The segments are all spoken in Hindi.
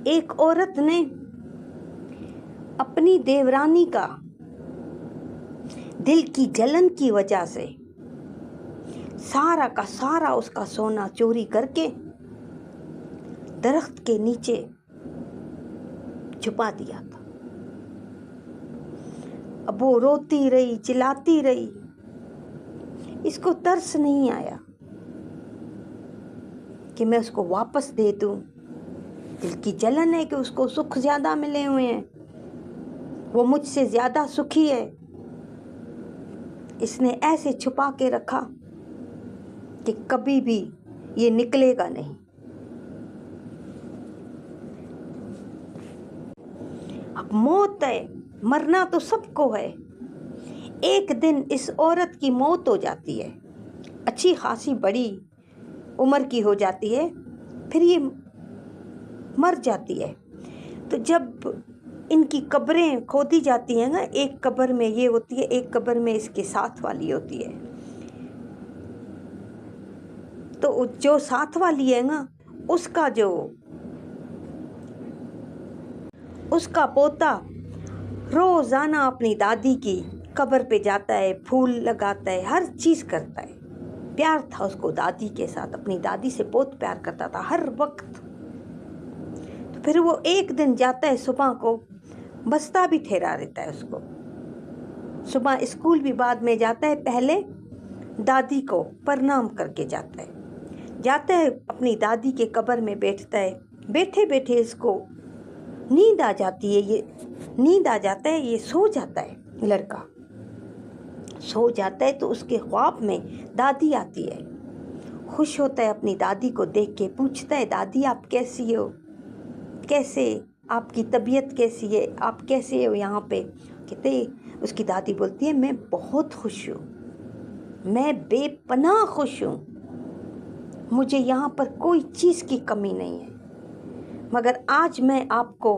एक औरत ने अपनी देवरानी का दिल की जलन की वजह से सारा का सारा उसका सोना चोरी करके दरख्त के नीचे छुपा दिया था। अब वो रोती रही, चिल्लाती रही। इसको तरस नहीं आया कि मैं उसको वापस दे दूं। दिल की जलन है कि उसको सुख ज्यादा मिले हुए हैं, वो मुझसे ज्यादा सुखी है। इसने ऐसे छुपा के रखा कि कभी भी ये निकलेगा नहीं। अब मौत है, मरना तो सबको है। एक दिन इस औरत की मौत हो जाती है, अच्छी खासी बड़ी उम्र की हो जाती है, फिर ये मर जाती है। तो जब इनकी कब्रें खोदी जाती हैं ना, एक कब्र में ये होती है, एक कब्र में इसके साथ वाली होती है। तो जो साथ वाली है ना, उसका पोता रोजाना अपनी दादी की कब्र पे जाता है, फूल लगाता है, हर चीज करता है। प्यार था उसको दादी के साथ, अपनी दादी से बहुत प्यार करता था हर वक्त। तो फिर वो एक दिन जाता है, सुबह को बस्ता भी ठहरा देता है उसको। सुबह स्कूल भी बाद में जाता है, पहले दादी को प्रणाम करके जाता है, अपनी दादी के कब्र में बैठता है। बैठे बैठे इसको नींद आ जाती है, ये सो जाता है। लड़का सो जाता है तो उसके ख्वाब में दादी आती है। खुश होता है अपनी दादी को देख के, पूछता है, दादी आप कैसी हो, कैसे आपकी तबीयत कैसी है, आप कैसे हो यहाँ पे। कहते, उसकी दादी बोलती है, मैं बहुत खुश हूँ, मैं बेपनाह खुश हूँ, मुझे यहाँ पर कोई चीज़ की कमी नहीं है। मगर आज मैं आपको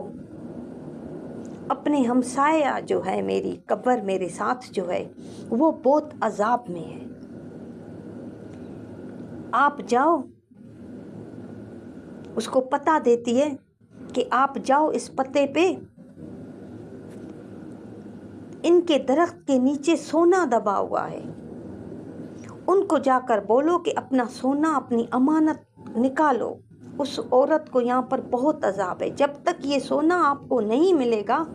अपने हमसाया जो है, मेरी कब्र मेरे साथ जो है, वो बहुत अजाब में है। आप जाओ, उसको पता देती है कि आप जाओ इस पते पे, इनके दरख्त के नीचे सोना दबा हुआ है, उनको जाकर बोलो कि अपना सोना, अपनी अमानत निकालो। उस औरत को यहाँ पर बहुत अजाब है, जब तक ये सोना आपको नहीं मिलेगा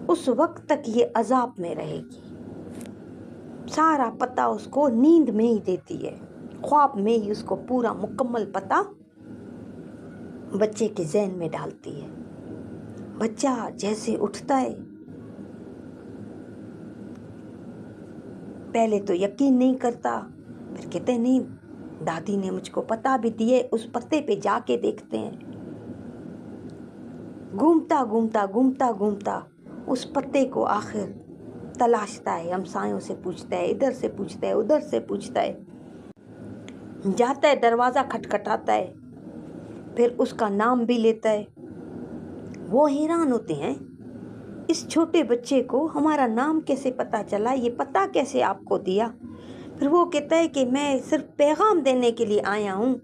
उस वक्त तक ये अजाब में रहेगी। सारा पता उसको नींद में ही देती है, ख्वाब में ही उसको पूरा मुकम्मल पता बच्चे के ज़हन में डालती है। बच्चा जैसे उठता है, पहले तो यकीन नहीं करता, फिर कहते नहीं, दादी ने मुझको पता भी दिए, उस पत्ते पे जाके देखते हैं। घूमता उस पत्ते को आखिर तलाशता है, हमसायों से पूछता है, इधर से पूछता है, उधर से पूछता है, जाता है, दरवाज़ा खटखटाता है, फिर उसका नाम भी लेता है। वो हैरान होते हैं, इस छोटे बच्चे को हमारा नाम कैसे पता चला, ये पता कैसे आपको दिया। फिर वो कहता है कि मैं सिर्फ पैगाम देने के लिए आया हूँ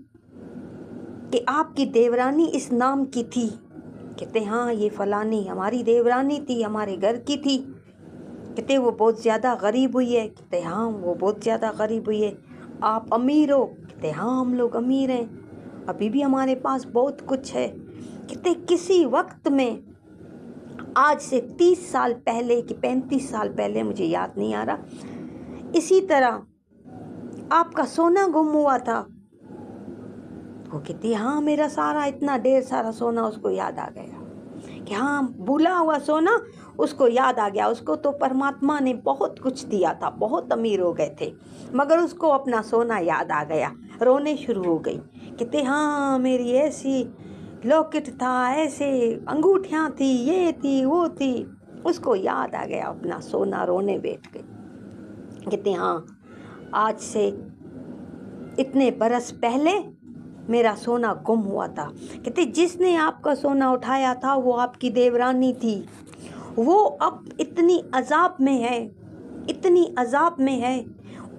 कि आपकी देवरानी इस नाम की थी। कहते हाँ, ये फलानी हमारी देवरानी थी, हमारे घर की थी। कहते वो बहुत ज़्यादा गरीब हुई है। कहते हाँ, वो बहुत ज़्यादा गरीब हुई है। आप अमीर हो? कहते हाँ, हम लोग अमीर हैं, अभी भी हमारे पास बहुत कुछ है। कहते किसी वक्त में, आज से 30 साल पहले कि 35 साल पहले, मुझे याद नहीं आ रहा, इसी तरह आपका सोना गुम हुआ था। वो कहती हाँ, मेरा सारा इतना ढेर सारा सोना उसको याद आ गया कि हाँ, भूला हुआ सोना उसको याद आ गया। उसको तो परमात्मा ने बहुत कुछ दिया था, बहुत अमीर हो गए थे, मगर उसको अपना सोना याद आ गया। रोने शुरू हो गई। कहते हाँ, मेरी ऐसी लॉकेट था, ऐसे अंगूठियाँ थी, ये थी, वो थी, उसको याद आ गया अपना सोना, रोने बैठ गई। कहते हाँ, आज से इतने बरस पहले मेरा सोना गुम हुआ था। कहते जिसने आपका सोना उठाया था वो आपकी देवरानी थी, वो अब इतनी अजाब में है,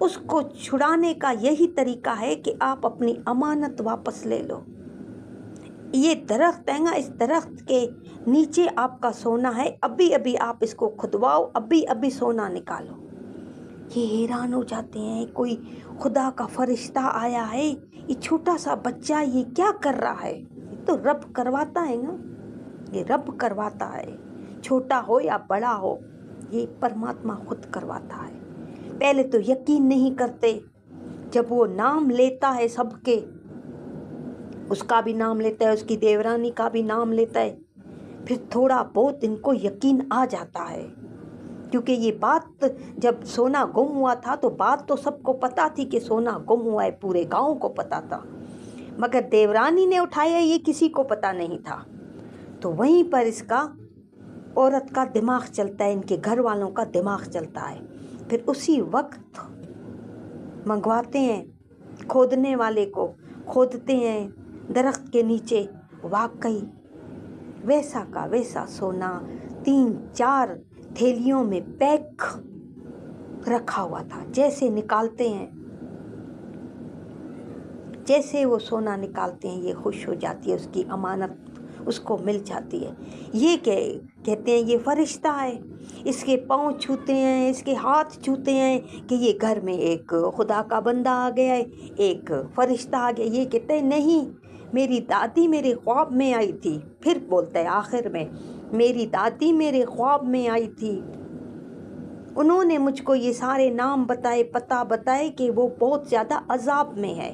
उसको छुड़ाने का यही तरीका है कि आप अपनी अमानत वापस ले लो। ये दरख्त है ना, इस दरख्त के नीचे आपका सोना है, अभी अभी आप इसको खुदवाओ, अभी अभी सोना निकालो। ये हैरान हो जाते हैं, कोई खुदा का फरिश्ता आया है, ये छोटा सा बच्चा ये क्या कर रहा है? ये तो रब करवाता है ना, ये रब करवाता है, छोटा हो या बड़ा हो, ये परमात्मा खुद करवाता है। पहले तो यकीन नहीं करते, जब वो नाम लेता है सबके, उसका भी नाम लेता है, उसकी देवरानी का भी नाम लेता है, फिर थोड़ा बहुत इनको यकीन आ जाता है। क्योंकि ये बात जब सोना गुम हुआ था तो बात तो सबको पता थी कि सोना गुम हुआ है, पूरे गांव को पता था, मगर देवरानी ने उठाया ये किसी को पता नहीं था। तो वहीं पर इसका औरत का दिमाग चलता है, इनके घर वालों का दिमाग चलता है। फिर उसी वक्त मंगवाते हैं खोदने वाले को, खोदते हैं दरख्त के नीचे, वाकई वैसा का वैसा सोना 3-4 थैलियों में पैक रखा हुआ था। जैसे निकालते हैं, जैसे वो सोना निकालते हैं, ये खुश हो जाती है, उसकी अमानत उसको मिल जाती है। ये कहते हैं ये फरिश्ता है, इसके पाँव छूते हैं, इसके हाथ छूते हैं कि ये घर में एक खुदा का बंदा आ गया है, एक फरिश्ता आ गया। ये कहते हैं नहीं, मेरी दादी मेरे ख्वाब में आई थी। फिर बोलता है आखिर में, मेरी दादी मेरे ख्वाब में आई थी, उन्होंने मुझको ये सारे नाम बताए, पता बताए कि वो बहुत ज़्यादा अजाब में है,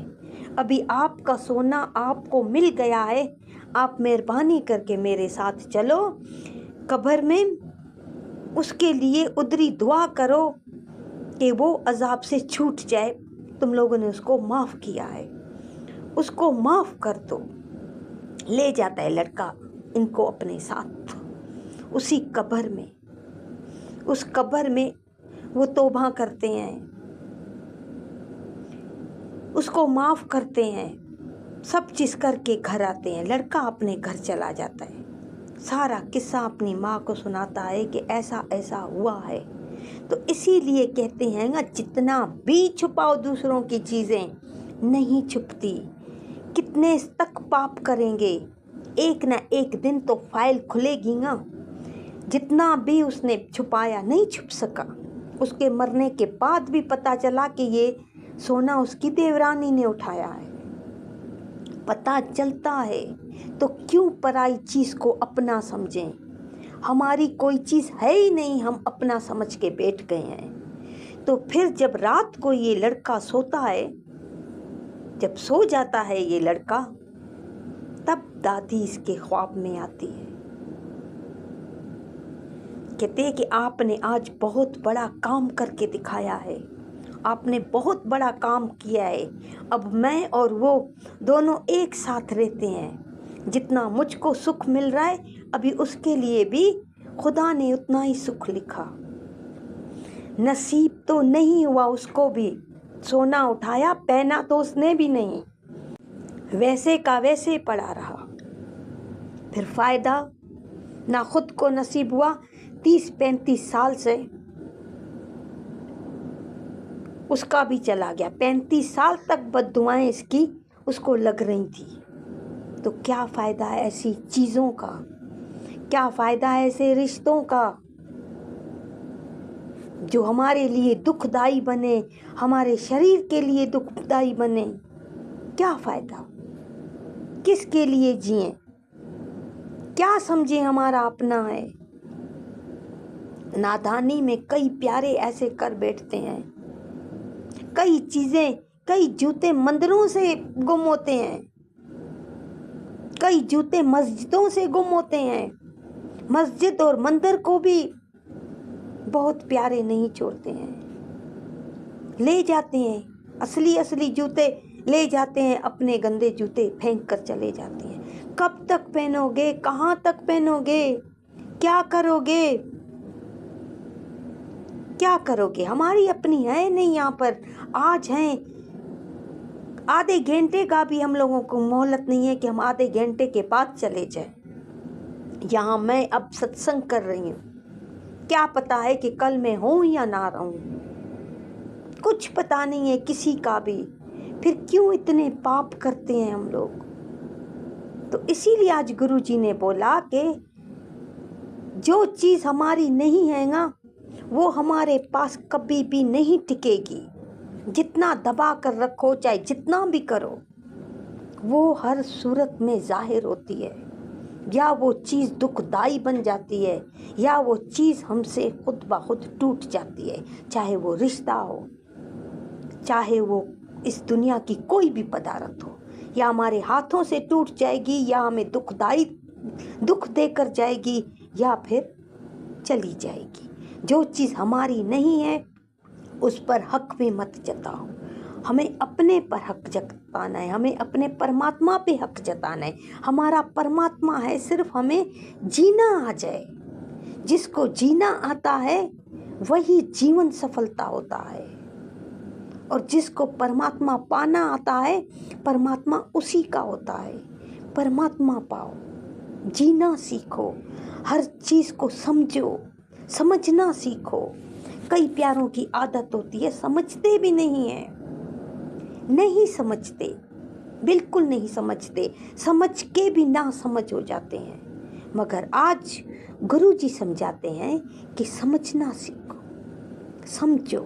अभी आपका सोना आपको मिल गया है, आप मेहरबानी करके मेरे साथ चलो कब्र में, उसके लिए उदरी दुआ करो कि वो अजाब से छूट जाए, तुम लोगों ने उसको माफ़ किया है, उसको माफ़ कर दो। ले जाता है लड़का इनको अपने साथ उसी कब्र में। उस कब्र में वो तौबा करते हैं, उसको माफ़ करते हैं, सब चीज़ करके घर आते हैं। लड़का अपने घर चला जाता है, सारा किस्सा अपनी माँ को सुनाता है कि ऐसा ऐसा हुआ है। तो इसीलिए कहते हैं ना, जितना भी छुपाओ दूसरों की चीज़ें नहीं छुपती। कितने तक पाप करेंगे, एक ना एक दिन तो फाइल खुलेगी ना। जितना भी उसने छुपाया नहीं छुप सका, उसके मरने के बाद भी पता चला कि ये सोना उसकी देवरानी ने उठाया है, पता चलता है। तो क्यों पराई चीज़ को अपना समझें? हमारी कोई चीज़ है ही नहीं, हम अपना समझ के बैठ गए हैं। तो फिर जब रात को ये लड़का सोता है, जब सो जाता है ये लड़का, तब दादी इसके ख्वाब में आती है, कहते हैं कि आपने आज बहुत बड़ा काम करके दिखाया है, आपने बहुत बड़ा काम किया है, अब मैं और वो दोनों एक साथ रहते हैं। जितना मुझको सुख मिल रहा है, अभी उसके लिए भी खुदा ने उतना ही सुख लिखा। नसीब तो नहीं हुआ उसको भी, सोना उठाया पहना तो उसने भी नहीं, वैसे का वैसे पड़ा रहा। फिर फ़ायदा ना खुद को नसीब हुआ, 30-35 साल से उसका भी चला गया। 35 साल तक बद्दुआएं इसकी उसको लग रही थी। तो क्या फ़ायदा है ऐसी चीज़ों का, क्या फ़ायदा है ऐसे रिश्तों का जो हमारे लिए दुखदाई बने, हमारे शरीर के लिए दुखदाई बने? क्या फ़ायदा? किसके लिए जिएं? क्या समझें हमारा अपना है? नादानी में कई प्यारे ऐसे कर बैठते हैं, कई चीज़ें, कई जूते मंदिरों से गुम होते हैं, कई जूते मस्जिदों से गुम होते हैं, मस्जिद और मंदिर को भी बहुत प्यारे नहीं छोड़ते हैं, ले जाते हैं असली असली जूते, ले जाते हैं अपने गंदे जूते फेंक कर चले जाते हैं। कब तक पहनोगे, कहाँ तक पहनोगे, क्या करोगे, क्या करोगे? हमारी अपनी है नहीं यहाँ पर। आज हैं, आधे घंटे का भी हम लोगों को मोहलत नहीं है कि हम आधे घंटे के बाद चले जाएं। यहाँ मैं अब सत्संग कर रही हूँ, क्या पता है कि कल मैं हूँ या ना रहूँ, कुछ पता नहीं है किसी का भी। फिर क्यों इतने पाप करते हैं हम लोग? तो इसीलिए आज गुरु जी ने बोला कि जो चीज़ हमारी नहीं है ना, वो हमारे पास कभी भी नहीं टिकेगी। जितना दबा कर रखो, चाहे जितना भी करो, वो हर सूरत में जाहिर होती है। या वो चीज़ दुखदाई बन जाती है, या वो चीज़ हमसे खुद ब खुद टूट जाती है। चाहे वो रिश्ता हो, चाहे वो इस दुनिया की कोई भी पदार्थ हो, या हमारे हाथों से टूट जाएगी, या हमें दुख देकर जाएगी, या फिर चली जाएगी। जो चीज़ हमारी नहीं है उस पर हक में मत जताओ। हमें अपने पर हक जताना है, हमें अपने परमात्मा पे हक जताना है। हमारा परमात्मा है, सिर्फ हमें जीना आ जाए। जिसको जीना आता है वही जीवन सफलता होता है, और जिसको परमात्मा पाना आता है, परमात्मा उसी का होता है। परमात्मा पाओ, जीना सीखो, हर चीज़ को समझो, समझना सीखो। कई प्यारों की आदत होती है, समझते भी नहीं है, नहीं समझते, बिल्कुल नहीं समझते, समझ के भी ना समझ हो जाते हैं। मगर आज गुरु जी समझाते हैं कि समझना सीखो, समझो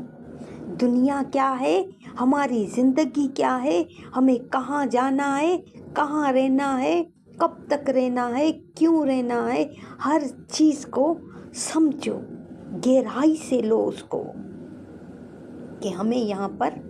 दुनिया क्या है, हमारी ज़िंदगी क्या है, हमें कहाँ जाना है, कहाँ रहना है, कब तक रहना है, क्यों रहना है। हर चीज़ को समझो, गहराई से लो उसको, कि हमें यहाँ पर